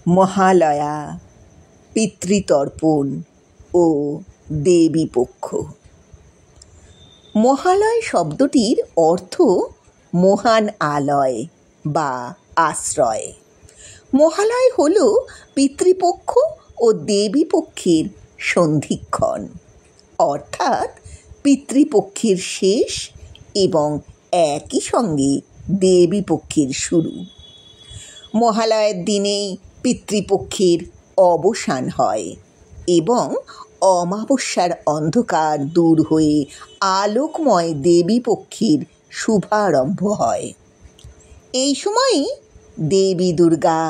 মহালয়া, পিতৃতর্পণ ও দেবীপক্ষ। মহালয় শব্দটির অর্থ মহান আলয় বা আশ্রয়। মহালয় হল পিতৃপক্ষ ও দেবীপক্ষের সন্ধিক্ষণ, অর্থাৎ পিতৃপক্ষের শেষ এবং একই সঙ্গে দেবীপক্ষের শুরু। মহালয়ের দিনেই পিতৃপক্ষের অবসান হয় এবং অমাবস্যার অন্ধকার দূর হয়ে আলোকময় দেবীপক্ষের শুভারম্ভ হয়। এই সময়ই দেবী দুর্গা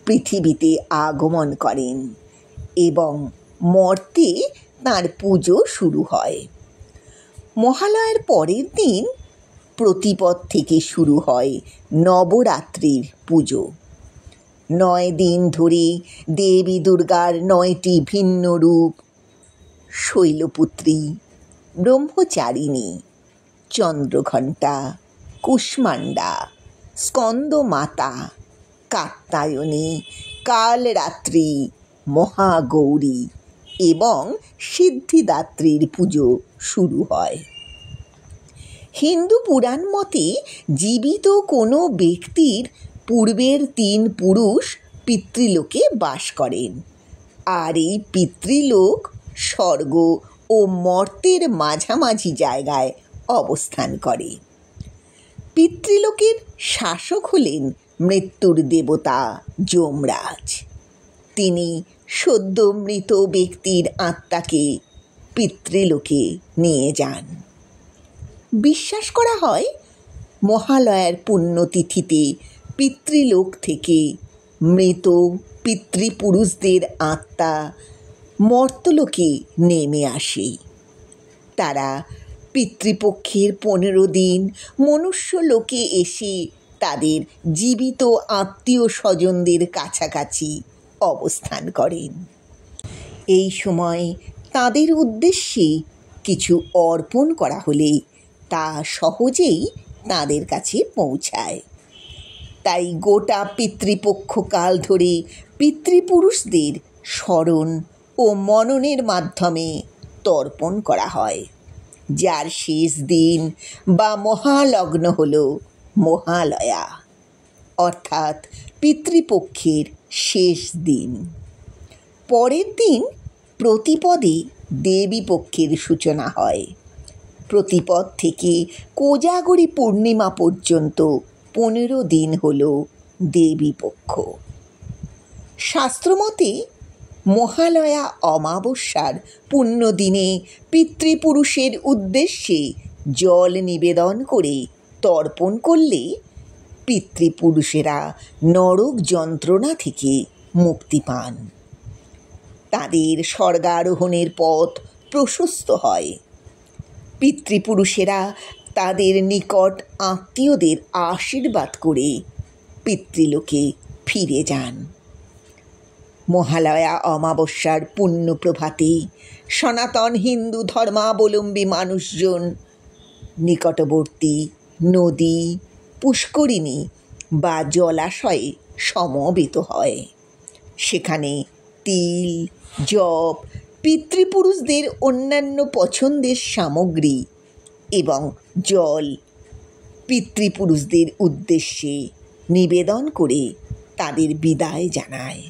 পৃথিবীতে আগমন করেন এবং মর্তে তাঁর পুজো শুরু হয়। মহালয়ার পরের দিন প্রতিপদ থেকে শুরু হয় নবরাত্রির পুজো। 9 দিন ধরে দেবী দুর্গার 9টি ভিন্ন রূপ শৈলপুত্রী, ব্রহ্মচারিণী, চন্দ্রঘণ্টা, কুষ্মাণ্ডা, স্কন্দমাতা, কাত্যায়নী, কালরাত্রি, মহাগৌরী এবং সিদ্ধিদাত্রীর পুজো শুরু হয়। হিন্দু পুরাণ মতে জীবিত কোনো ব্যক্তির পূর্বের 3 পুরুষ পিতৃলোকে বাস করেন, আর এই পিতৃলোক স্বর্গ ও মর্তের মাঝামাঝি জায়গায় অবস্থান করে। পিতৃলোকের শাসক হলেন মৃত্যুর দেবতা যমরাজ। তিনি সদ্য মৃত ব্যক্তির আত্মাকে পিতৃলোকে নিয়ে যান। বিশ্বাস করা হয় মহালয়ার পুণ্যতিথিতে পিতৃলোক থেকে মৃত পিতৃপুরুষদের আত্মা মর্তলোকে নেমে আসে। তারা পিতৃপক্ষের 15 দিন মনুষ্যলোকে এসে তাদের জীবিত আত্মীয় স্বজনদের কাছাকাছি অবস্থান করেন। এই সময় তাদের উদ্দেশ্যে কিছু অর্পণ করা হলে তা সহজেই তাদের কাছে পৌঁছায়। তাই গোটা পিতৃপক্ষকাল ধরে পিতৃপুরুষদের স্মরণ ও মননের মাধ্যমে তর্পণ করা হয়, যার শেষ দিন বা মহালগ্ন হল মহালয়া, অর্থাৎ পিতৃপক্ষের শেষ দিন। পরের দিন প্রতিপদে দেবীপক্ষের সূচনা হয়। প্রতিপদ থেকে কোজাগরী পূর্ণিমা পর্যন্ত 15 দিন হল দেবীপক্ষ। শাস্ত্রমতে মহালয়া অমাবস্যার পুণ্যদিনে পিতৃপুরুষের উদ্দেশ্যে জল নিবেদন করে তর্পণ করলে পিতৃপুরুষেরা নরক যন্ত্রণা থেকে মুক্তি পান। তাদের স্বর্গারোহণের পথ প্রশস্ত হয়। পিতৃপুরুষেরা তাদের নিকট আত্মীয়দের আশীর্বাদ করে পিতৃলোকে ফিরে যান। মহালয়া অমাবস্যার পুণ্য প্রভাতে সনাতন হিন্দু ধর্মাবলম্বী মানুষজন নিকটবর্তী নদী, পুষ্করিণী বা জলাশয়ে সমবেত হয়। সেখানে তিল, জব, পিতৃপুরুষদের অন্যান্য পছন্দের সামগ্রী এবং জল পিতৃপুরুষদের উদ্দেশ্যে নিবেদন করে তাদের বিদায় জানায়।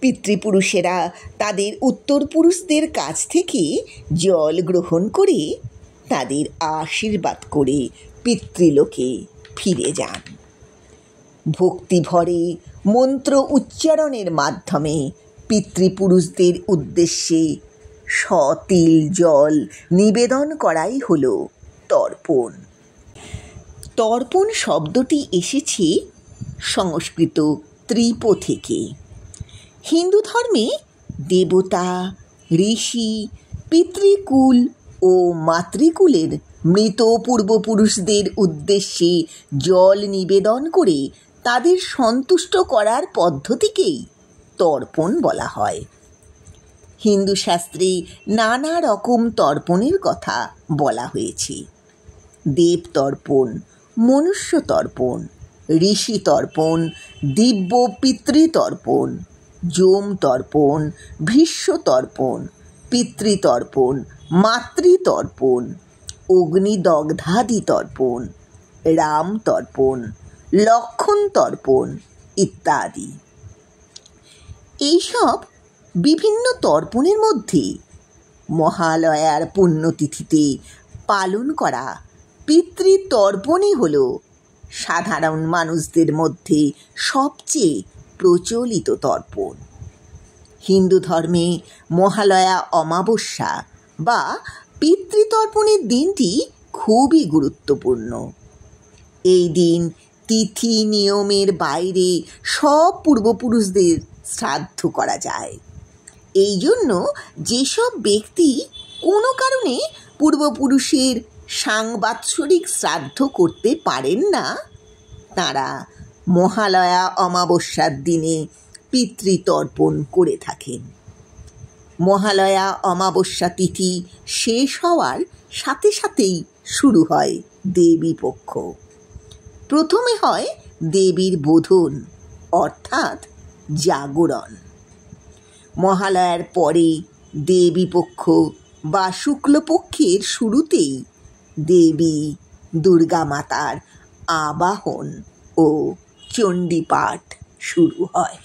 পিতৃপুরুষেরা তাদের উত্তরপুরুষদের কাছ থেকে জল গ্রহণ করে তাদের আশীর্বাদ করে পিতৃলোকে ফিরে যান। ভক্তিভরে মন্ত্র উচ্চারণের মাধ্যমে পিতৃপুরুষদের উদ্দেশ্যে সতিল জল নিবেদন করাই হল তর্পণ। তর্পণ শব্দটি এসেছে সংস্কৃত ত্রিপ থেকে। হিন্দু ধর্মে দেবতা, ঋষি, পিতৃকুল ও মাতৃকুলের মৃত পূর্বপুরুষদের উদ্দেশ্যে জল নিবেদন করে তাদের সন্তুষ্ট করার পদ্ধতিকেই তর্পণ বলা হয়। হিন্দু শাস্ত্রে নানা রকম তর্পণের কথা বলা হয়েছে। দেব তর্পণ, মনুষ্য তর্পণ, ঋষি তর্পণ, দিব্য পিতৃতর্পণ, যম তর্পণ, ভীষ্ম তর্পণ, পিতৃতর্পণ, মাতৃতর্পণ, অগ্নিদগ্ধাদি তর্পণ, রাম তর্পণ, লক্ষণ তর্পণ ইত্যাদি। এইসব বিভিন্ন তর্পণের মধ্যে মহালয়ার পুণ্যতিথিতে পালন করা পিতৃতর্পণই হল সাধারণ মানুষদের মধ্যে সবচেয়ে প্রচলিত তর্পণ। হিন্দু ধর্মে মহালয়া অমাবস্যা বা পিতৃতর্পণের দিনটি খুবই গুরুত্বপূর্ণ। এই দিন তিথি নিয়মের বাইরে সব পূর্বপুরুষদের শ্রাদ্ধ করা যায়। এই জন্য যেসব ব্যক্তি কোনো কারণে পূর্বপুরুষের সাংবৎসরিক শ্রাদ্ধ করতে পারেন না, তাঁরা মহালয়া অমাবস্যার দিনে পিতৃতর্পণ করে থাকেন। মহালয়া অমাবস্যা তিথি শেষ হওয়ার সাথে সাথেই শুরু হয় দেবী পক্ষ। প্রথমে হয় দেবীর বোধন অর্থাৎ জাগরণ। মহালয়ার পরে দেবী পক্ষ বা শুক্লপক্ষের শুরুতেই দেবী দুর্গা মাতার আবাহন ও চণ্ডীপাঠ শুরু হয়।